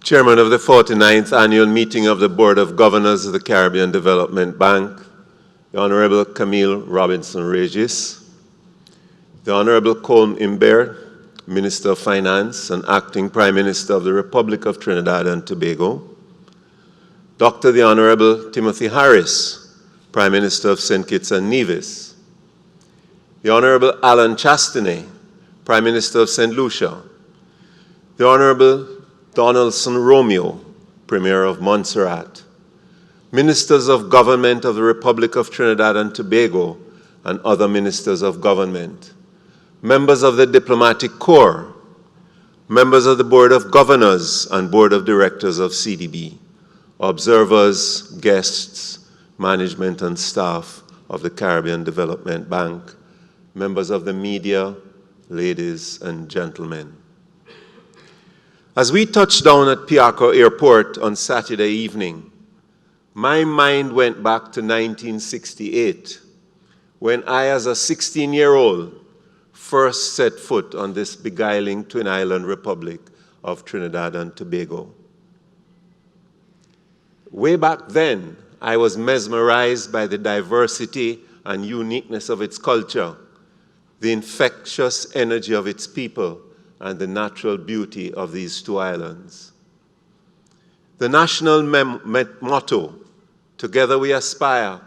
Chairman of the 49th Annual Meeting of the Board of Governors of the Caribbean Development Bank, the Honorable Camille Robinson Regis, the Honorable Colm Imbert, Minister of Finance and Acting Prime Minister of the Republic of Trinidad and Tobago, Dr. the Honorable Timothy Harris, Prime Minister of St. Kitts and Nevis, the Honorable Alan Chastanet, Prime Minister of St. Lucia, the Honorable Donaldson Romeo, Premier of Montserrat, Ministers of Government of the Republic of Trinidad and Tobago and other Ministers of Government, members of the Diplomatic Corps, members of the Board of Governors and Board of Directors of CDB, observers, guests, management and staff of the Caribbean Development Bank, members of the media, ladies and gentlemen. As we touched down at Piarco Airport on Saturday evening, my mind went back to 1968, when I, as a 16-year-old, first set foot on this beguiling twin island republic of Trinidad and Tobago. Way back then, I was mesmerized by the diversity and uniqueness of its culture, the infectious energy of its people, and the natural beauty of these two islands. The national motto, "Together we aspire,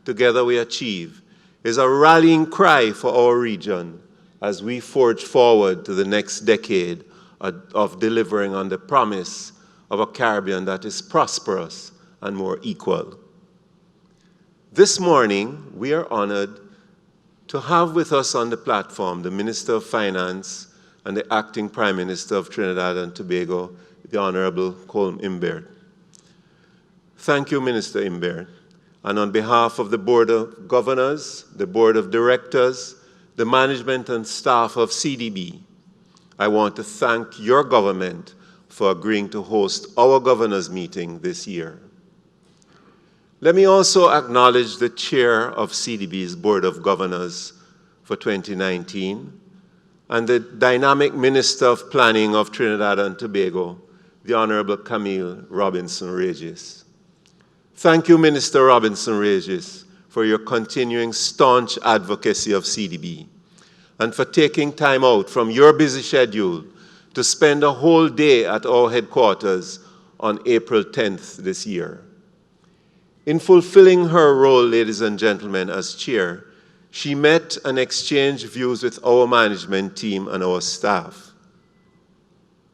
together we achieve," is a rallying cry for our region as we forge forward to the next decade of delivering on the promise of a Caribbean that is prosperous and more equal. This morning, we are honored to have with us on the platform the Minister of Finance and the Acting Prime Minister of Trinidad and Tobago, the Honorable Colm Imbert. Thank you, Minister Imbert. And on behalf of the Board of Governors, the Board of Directors, the management and staff of CDB, I want to thank your government for agreeing to host our governors' meeting this year. Let me also acknowledge the chair of CDB's Board of Governors for 2019, and the dynamic Minister of Planning of Trinidad and Tobago, the Honorable Camille Robinson Regis. Thank you, Minister Robinson Regis, for your continuing staunch advocacy of CDB, and for taking time out from your busy schedule to spend a whole day at our headquarters on April 10th this year. In fulfilling her role, ladies and gentlemen, as chair, she met and exchanged views with our management team and our staff.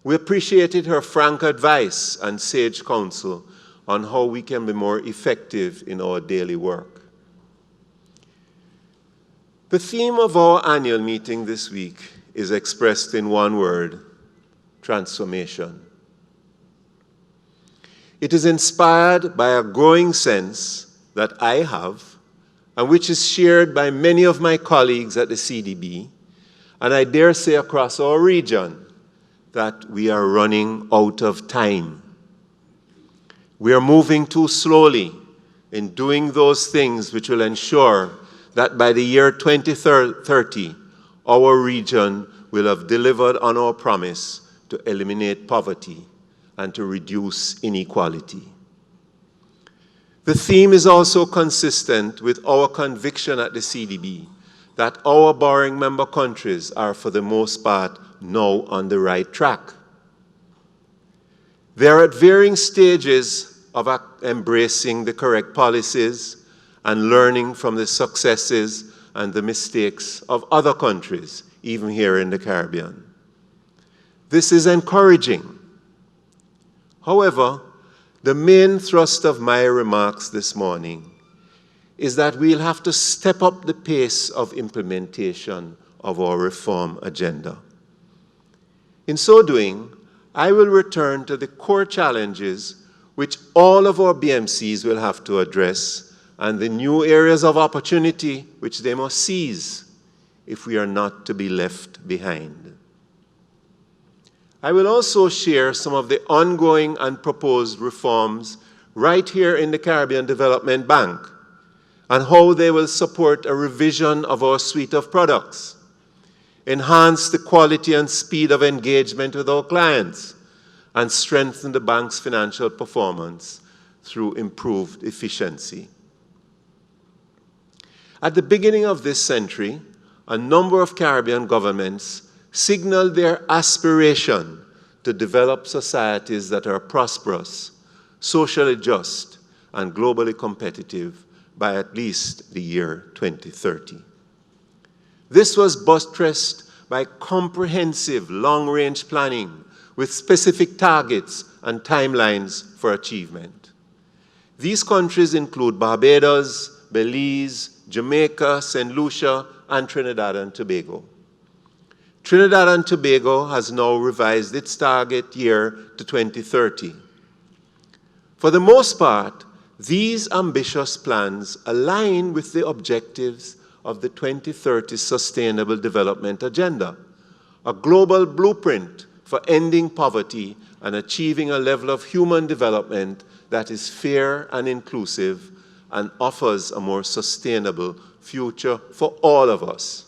We appreciated her frank advice and sage counsel on how we can be more effective in our daily work. The theme of our annual meeting this week is expressed in one word: transformation. It is inspired by a growing sense that I have, and which is shared by many of my colleagues at the CDB, and I dare say across our region, that we are running out of time. We are moving too slowly in doing those things which will ensure that by the year 2030, our region will have delivered on our promise to eliminate poverty and to reduce inequality. The theme is also consistent with our conviction at the CDB that our borrowing member countries are, for the most part, now on the right track. They are at varying stages of embracing the correct policies and learning from the successes and the mistakes of other countries, even here in the Caribbean. This is encouraging. However, the main thrust of my remarks this morning is that we'll have to step up the pace of implementation of our reform agenda. In so doing, I will return to the core challenges which all of our BMCs will have to address and the new areas of opportunity which they must seize if we are not to be left behind. I will also share some of the ongoing and proposed reforms right here in the Caribbean Development Bank and how they will support a revision of our suite of products, enhance the quality and speed of engagement with our clients, and strengthen the bank's financial performance through improved efficiency. At the beginning of this century, a number of Caribbean governments signaled their aspiration to develop societies that are prosperous, socially just, and globally competitive by at least the year 2030. This was buttressed by comprehensive long-range planning with specific targets and timelines for achievement. These countries include Barbados, Belize, Jamaica, St. Lucia, and Trinidad and Tobago. Trinidad and Tobago has now revised its target year to 2030. For the most part, these ambitious plans align with the objectives of the 2030 Sustainable Development Agenda, a global blueprint for ending poverty and achieving a level of human development that is fair and inclusive and offers a more sustainable future for all of us.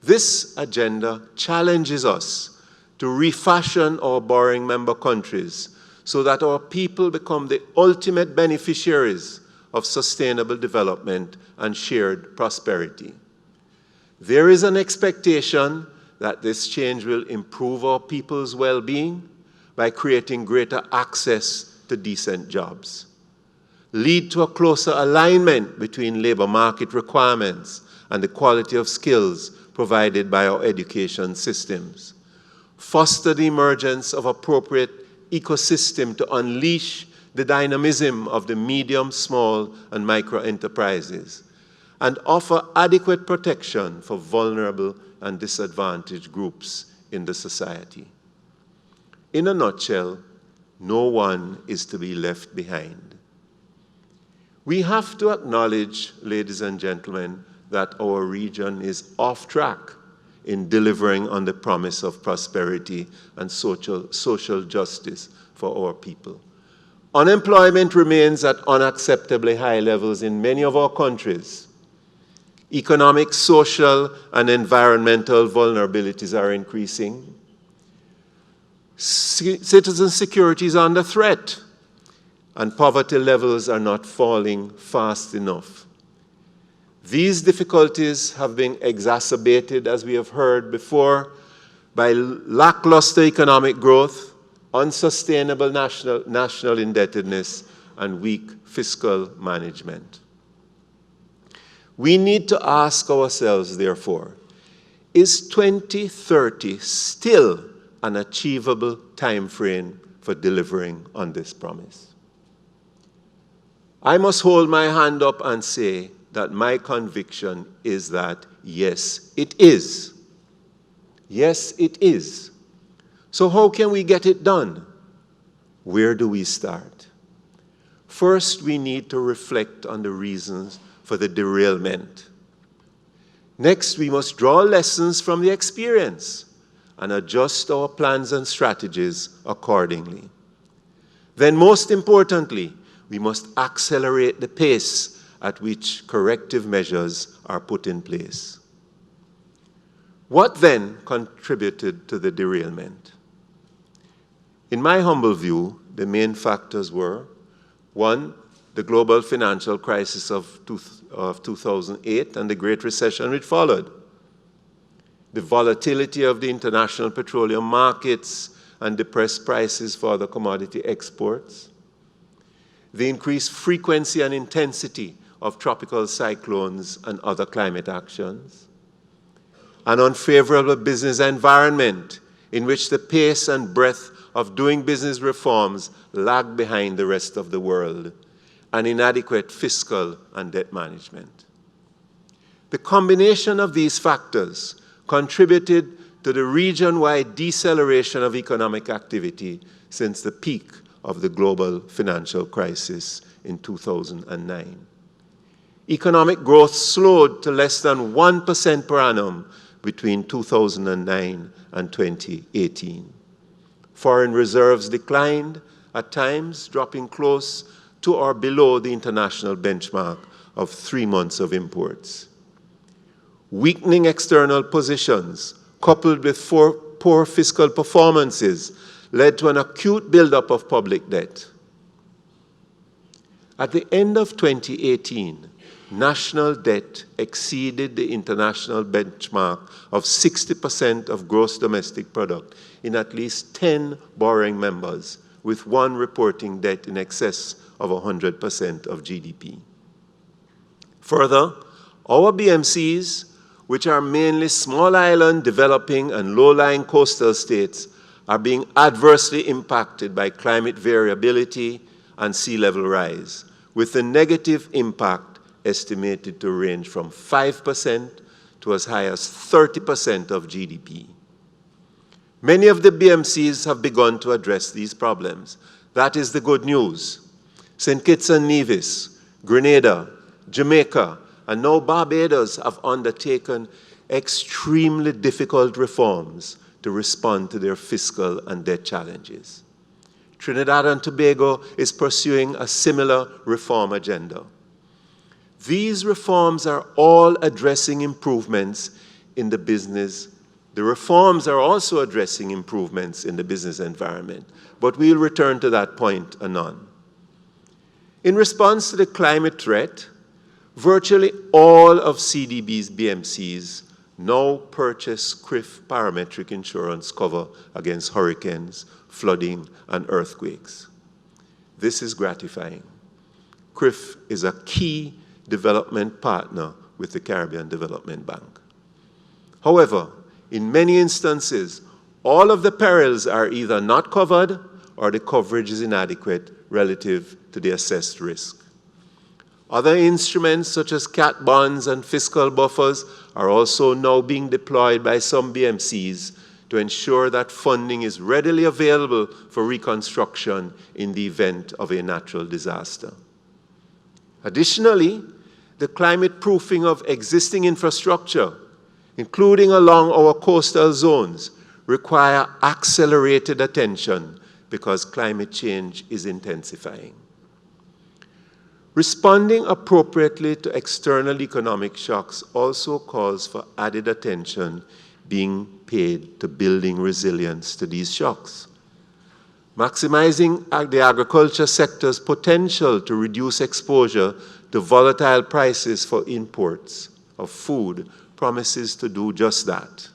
This agenda challenges us to refashion our borrowing member countries so that our people become the ultimate beneficiaries of sustainable development and shared prosperity. There is an expectation that this change will improve our people's well-being by creating greater access to decent jobs, lead to a closer alignment between labor market requirements and the quality of skills provided by our education systems, foster the emergence of appropriate ecosystem to unleash the dynamism of the medium, small, and micro enterprises, and offer adequate protection for vulnerable and disadvantaged groups in the society. In a nutshell, no one is to be left behind. We have to acknowledge, ladies and gentlemen, that our region is off track in delivering on the promise of prosperity and social justice for our people. Unemployment remains at unacceptably high levels in many of our countries. Economic, social, and environmental vulnerabilities are increasing. Citizen security is under threat, and poverty levels are not falling fast enough. These difficulties have been exacerbated, as we have heard before, by lackluster economic growth, unsustainable national indebtedness, and weak fiscal management. We need to ask ourselves, therefore, is 2030 still an achievable time frame for delivering on this promise? I must hold my hand up and say that my conviction is that yes, it is. Yes, it is. So how can we get it done? Where do we start? First, we need to reflect on the reasons for the derailment. Next, we must draw lessons from the experience and adjust our plans and strategies accordingly. Then, most importantly, we must accelerate the pace at which corrective measures are put in place. What then contributed to the derailment? In my humble view, the main factors were: one, the global financial crisis of 2008 and the Great Recession which followed, the volatility of the international petroleum markets and depressed prices for the commodity exports, the increased frequency and intensity of tropical cyclones and other climate actions, an unfavorable business environment in which the pace and breadth of doing business reforms lagged behind the rest of the world, and inadequate fiscal and debt management. The combination of these factors contributed to the region-wide deceleration of economic activity since the peak of the global financial crisis in 2009. Economic growth slowed to less than 1% per annum between 2009 and 2018. Foreign reserves declined, at times dropping close to or below the international benchmark of 3 months of imports. Weakening external positions, coupled with poor fiscal performances, led to an acute buildup of public debt. At the end of 2018, national debt exceeded the international benchmark of 60% of gross domestic product in at least 10 borrowing members, with one reporting debt in excess of 100% of GDP. Further, our BMCs, which are mainly small island, developing, and low-lying coastal states, are being adversely impacted by climate variability and sea level rise, with the negative impact estimated to range from 5% to as high as 30% of GDP. Many of the BMCs have begun to address these problems. That is the good news. St. Kitts and Nevis, Grenada, Jamaica, and now Barbados have undertaken extremely difficult reforms to respond to their fiscal and debt challenges. Trinidad and Tobago is pursuing a similar reform agenda. These reforms are all addressing improvements in the business. The reforms are also addressing improvements in the business environment, but we'll return to that point anon. In response to the climate threat, virtually all of CDB's BMCs now purchase CRIF parametric insurance cover against hurricanes, flooding, and earthquakes. This is gratifying. CRIF is a key development partner with the Caribbean Development Bank. However, in many instances, all of the perils are either not covered or the coverage is inadequate relative to the assessed risk. Other instruments such as cat bonds and fiscal buffers are also now being deployed by some BMCs to ensure that funding is readily available for reconstruction in the event of a natural disaster. Additionally, the climate proofing of existing infrastructure, including along our coastal zones, require accelerated attention because climate change is intensifying. Responding appropriately to external economic shocks also calls for added attention being paid to building resilience to these shocks. Maximizing the agriculture sector's potential to reduce exposure to volatile prices for imports of food promises to do just that.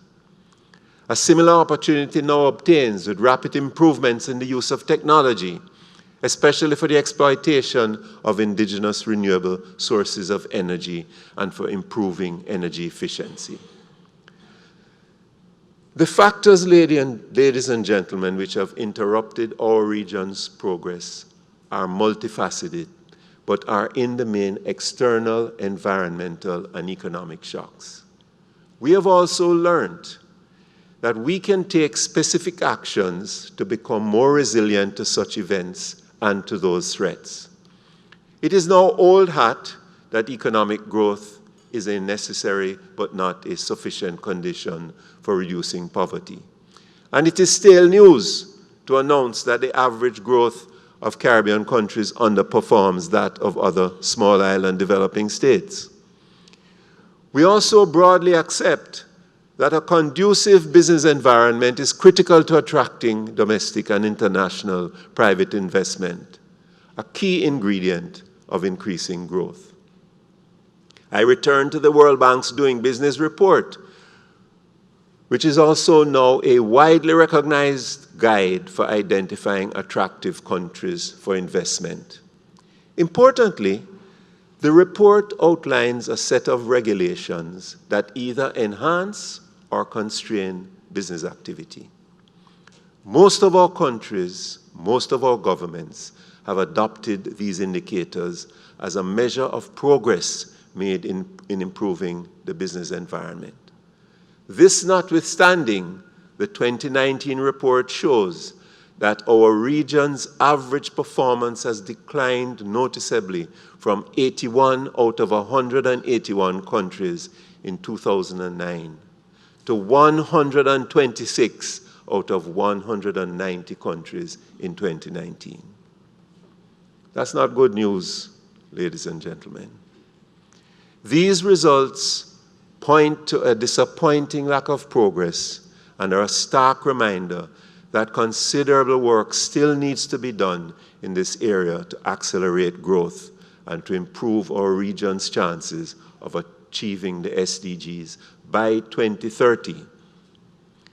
A similar opportunity now obtains with rapid improvements in the use of technology, especially for the exploitation of indigenous renewable sources of energy and for improving energy efficiency. The factors, ladies and gentlemen, which have interrupted our region's progress are multifaceted, but are in the main external, environmental, and economic shocks. We have also learned that we can take specific actions to become more resilient to such events and to those threats. It is now old hat that economic growth is a necessary but not a sufficient condition for reducing poverty. And it is stale news to announce that the average growth of Caribbean countries underperforms that of other small island developing states. We also broadly accept that a conducive business environment is critical to attracting domestic and international private investment, a key ingredient of increasing growth. I return to the World Bank's Doing Business report, which is also now a widely recognized guide for identifying attractive countries for investment. Importantly, the report outlines a set of regulations that either enhance or constrain business activity. Most of our countries, most of our governments have adopted these indicators as a measure of progress made in improving the business environment. This notwithstanding, the 2019 report shows that our region's average performance has declined noticeably from 81 out of 181 countries in 2009 to 126 out of 190 countries in 2019. That's not good news, ladies and gentlemen. These results point to a disappointing lack of progress and are a stark reminder that considerable work still needs to be done in this area to accelerate growth and to improve our region's chances of achieving the SDGs by 2030.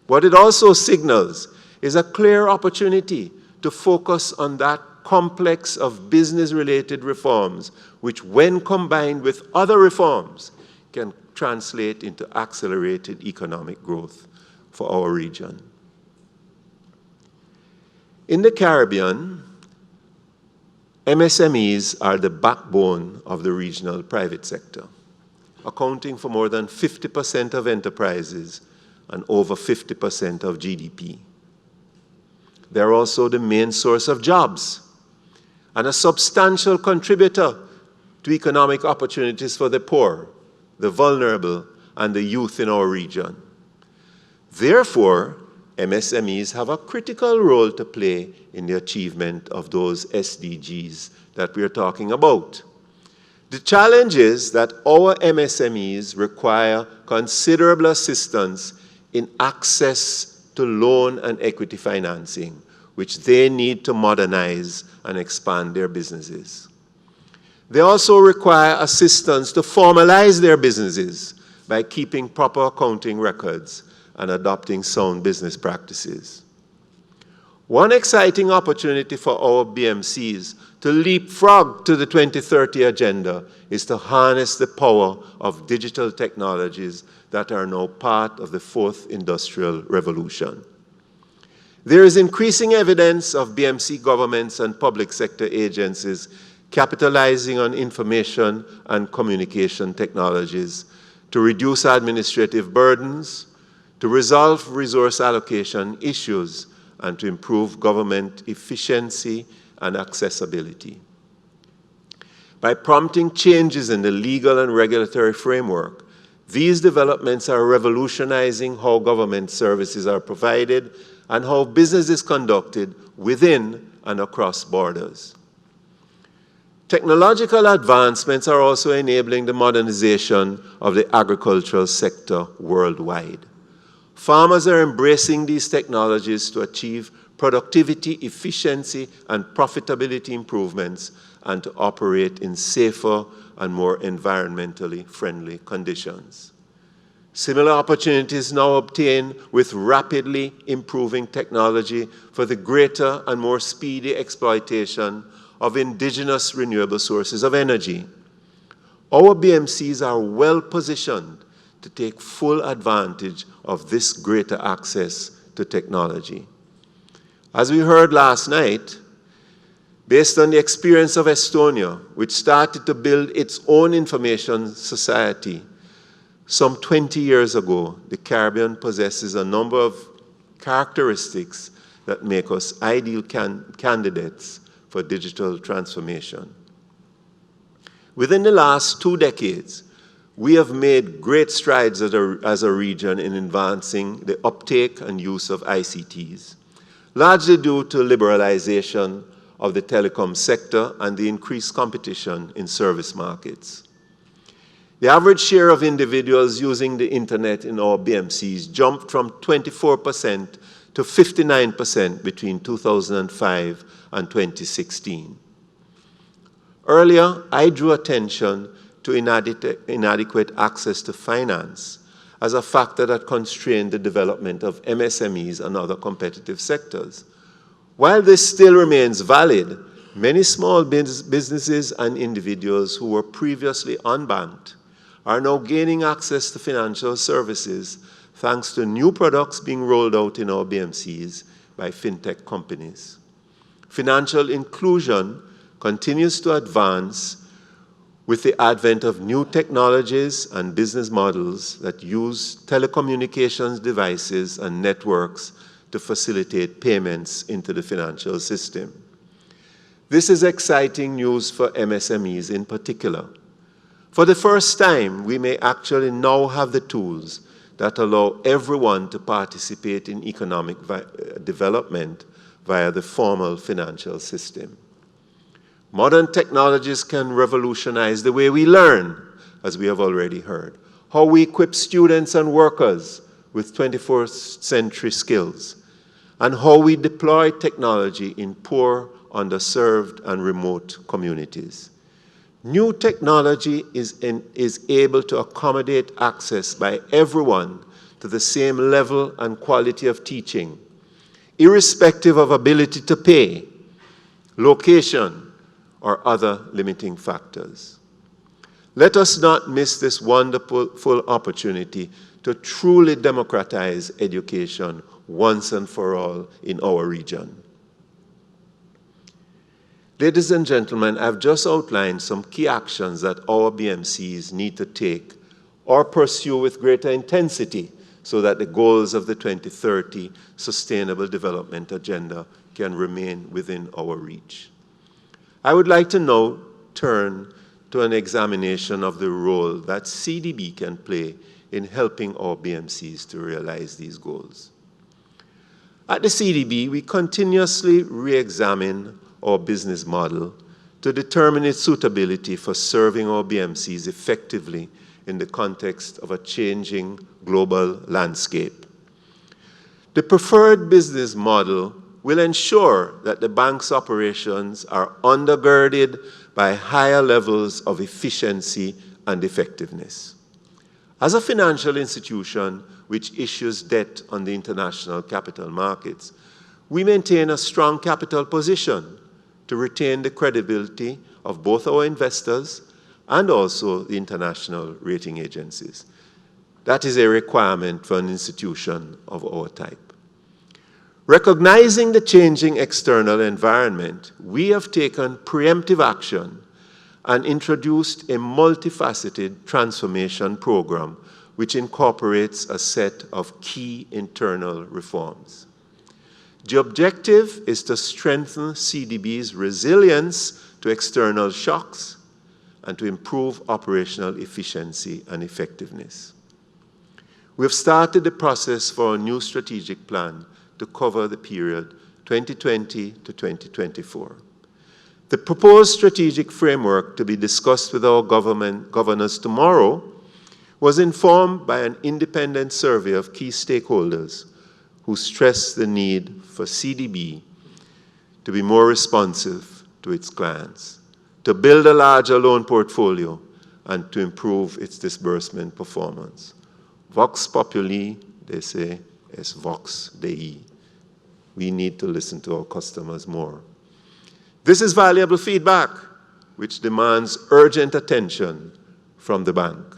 What it also signals is a clear opportunity to focus on that complex of business-related reforms, which when combined with other reforms can translate into accelerated economic growth for our region. In the Caribbean, MSMEs are the backbone of the regional private sector, accounting for more than 50% of enterprises and over 50% of GDP. They're also the main source of jobs and a substantial contributor to economic opportunities for the poor, the vulnerable, and the youth in our region. Therefore, MSMEs have a critical role to play in the achievement of those SDGs that we are talking about. The challenge is that our MSMEs require considerable assistance in access to loan and equity financing, which they need to modernize and expand their businesses. They also require assistance to formalize their businesses by keeping proper accounting records and adopting sound business practices. One exciting opportunity for our BMCs to leapfrog to the 2030 agenda is to harness the power of digital technologies that are now part of the fourth industrial revolution. There is increasing evidence of BMC governments and public sector agencies capitalizing on information and communication technologies to reduce administrative burdens, to resolve resource allocation issues, and to improve government efficiency and accessibility. By prompting changes in the legal and regulatory framework, these developments are revolutionizing how government services are provided and how business is conducted within and across borders. Technological advancements are also enabling the modernization of the agricultural sector worldwide. Farmers are embracing these technologies to achieve productivity, efficiency, and profitability improvements and to operate in safer and more environmentally friendly conditions. Similar opportunities now obtained with rapidly improving technology for the greater and more speedy exploitation of indigenous renewable sources of energy. Our BMCs are well positioned to take full advantage of this greater access to technology. As we heard last night, based on the experience of Estonia, which started to build its own information society some 20 years ago, the Caribbean possesses a number of characteristics that make us ideal candidates for digital transformation. Within the last 2 decades, we have made great strides as a region in advancing the uptake and use of ICTs, largely due to liberalization of the telecom sector and the increased competition in service markets. The average share of individuals using the internet in our BMCs jumped from 24% to 59% between 2005 and 2016. Earlier, I drew attention to inadequate access to finance as a factor that constrained the development of MSMEs and other competitive sectors. While this still remains valid, many small businesses and individuals who were previously unbanked are now gaining access to financial services thanks to new products being rolled out in our BMCs by fintech companies. Financial inclusion continues to advance with the advent of new technologies and business models that use telecommunications devices and networks to facilitate payments into the financial system. This is exciting news for MSMEs in particular. For the first time, we may actually now have the tools that allow everyone to participate in economic development via the formal financial system. Modern technologies can revolutionize the way we learn, as we have already heard, how we equip students and workers with 21st century skills, and how we deploy technology in poor, underserved, and remote communities. New technology is able to accommodate access by everyone to the same level and quality of teaching, irrespective of ability to pay, location, or other limiting factors. Let us not miss this wonderful opportunity to truly democratize education once and for all in our region. Ladies and gentlemen, I've just outlined some key actions that our BMCs need to take or pursue with greater intensity so that the goals of the 2030 Sustainable Development Agenda can remain within our reach. I would like to now turn to an examination of the role that CDB can play in helping our BMCs to realize these goals. At the CDB, we continuously re-examine our business model to determine its suitability for serving our BMCs effectively in the context of a changing global landscape. The preferred business model will ensure that the bank's operations are undergirded by higher levels of efficiency and effectiveness. As a financial institution which issues debt on the international capital markets, we maintain a strong capital position to retain the credibility of both our investors and also the international rating agencies. That is a requirement for an institution of our type. Recognizing the changing external environment, we have taken preemptive action and introduced a multifaceted transformation program which incorporates a set of key internal reforms. The objective is to strengthen CDB's resilience to external shocks and to improve operational efficiency and effectiveness. We have started the process for a new strategic plan to cover the period 2020 to 2024. The proposed strategic framework to be discussed with our governors tomorrow was informed by an independent survey of key stakeholders who stressed the need for CDB to be more responsive to its clients, to build a larger loan portfolio, and to improve its disbursement performance. Vox populi, they say, es vox Dei. We need to listen to our customers more. This is valuable feedback, which demands urgent attention from the bank.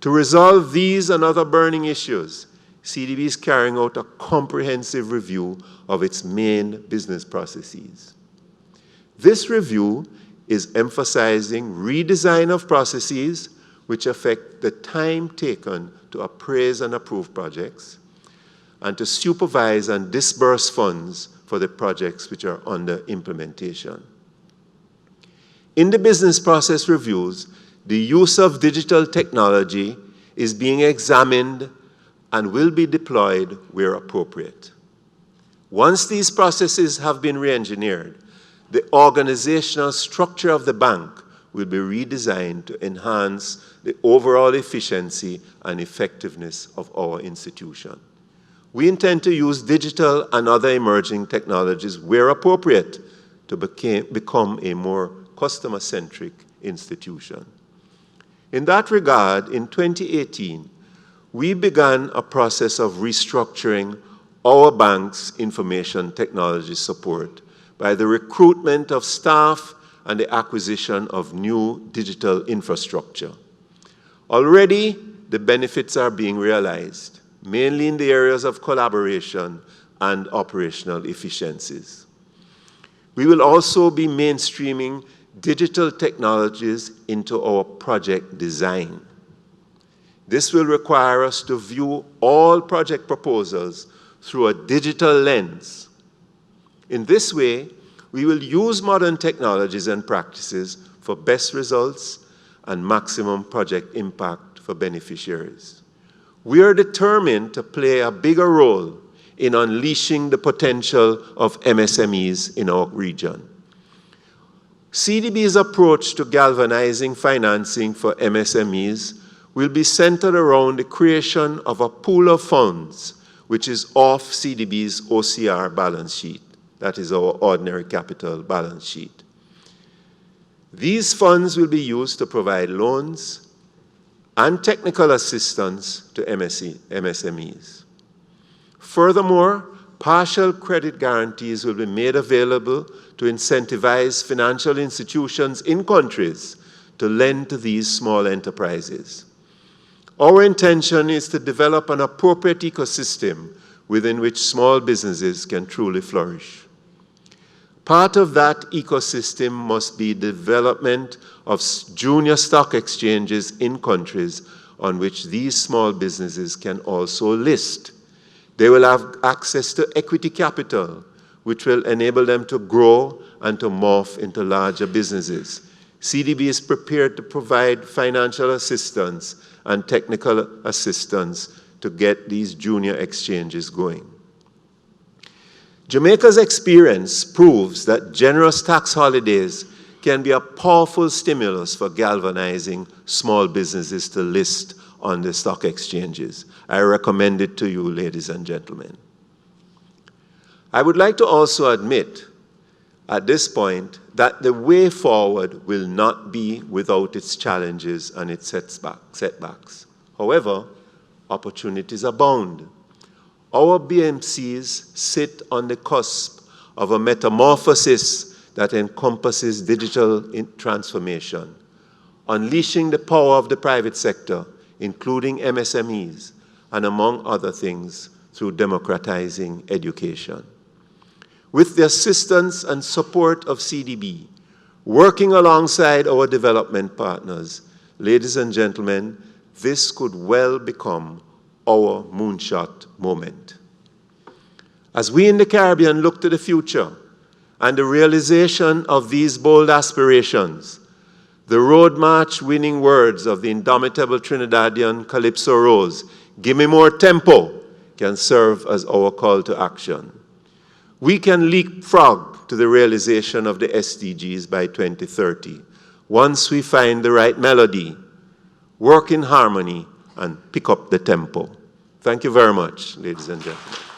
To resolve these and other burning issues, CDB is carrying out a comprehensive review of its main business processes. This review is emphasizing redesign of processes which affect the time taken to appraise and approve projects, and to supervise and disburse funds for the projects which are under implementation. In the business process reviews, the use of digital technology is being examined and will be deployed where appropriate. Once these processes have been re-engineered, the organizational structure of the bank will be redesigned to enhance the overall efficiency and effectiveness of our institution. We intend to use digital and other emerging technologies where appropriate to become a more customer-centric institution. In that regard, in 2018, we began a process of restructuring our bank's information technology support by the recruitment of staff and the acquisition of new digital infrastructure. Already, the benefits are being realized, mainly in the areas of collaboration and operational efficiencies. We will also be mainstreaming digital technologies into our project design. This will require us to view all project proposals through a digital lens. In this way, we will use modern technologies and practices for best results and maximum project impact for beneficiaries. We are determined to play a bigger role in unleashing the potential of MSMEs in our region. CDB's approach to galvanizing financing for MSMEs will be centered around the creation of a pool of funds which is off CDB's OCR balance sheet. That is our ordinary capital balance sheet. These funds will be used to provide loans and technical assistance to MSMEs. Furthermore, partial credit guarantees will be made available to incentivize financial institutions in countries to lend to these small enterprises. Our intention is to develop an appropriate ecosystem within which small businesses can truly flourish. Part of that ecosystem must be development of junior stock exchanges in countries on which these small businesses can also list. They will have access to equity capital, which will enable them to grow and to morph into larger businesses. CDB is prepared to provide financial assistance and technical assistance to get these junior exchanges going. Jamaica's experience proves that generous tax holidays can be a powerful stimulus for galvanizing small businesses to list on the stock exchanges. I recommend it to you, ladies and gentlemen. I would like to also admit at this point that the way forward will not be without its challenges and its setbacks. However, opportunities abound. Our BMCs sit on the cusp of a metamorphosis that encompasses digital transformation, unleashing the power of the private sector, including MSMEs, and among other things, through democratizing education. With the assistance and support of CDB, working alongside our development partners, ladies and gentlemen, this could well become our moonshot moment. As we in the Caribbean look to the future and the realization of these bold aspirations, the road march winning words of the indomitable Trinidadian Calypso Rose, "Give me more tempo," can serve as our call to action. We can leapfrog to the realization of the SDGs by 2030 once we find the right melody, work in harmony, and pick up the tempo. Thank you very much, ladies and gentlemen.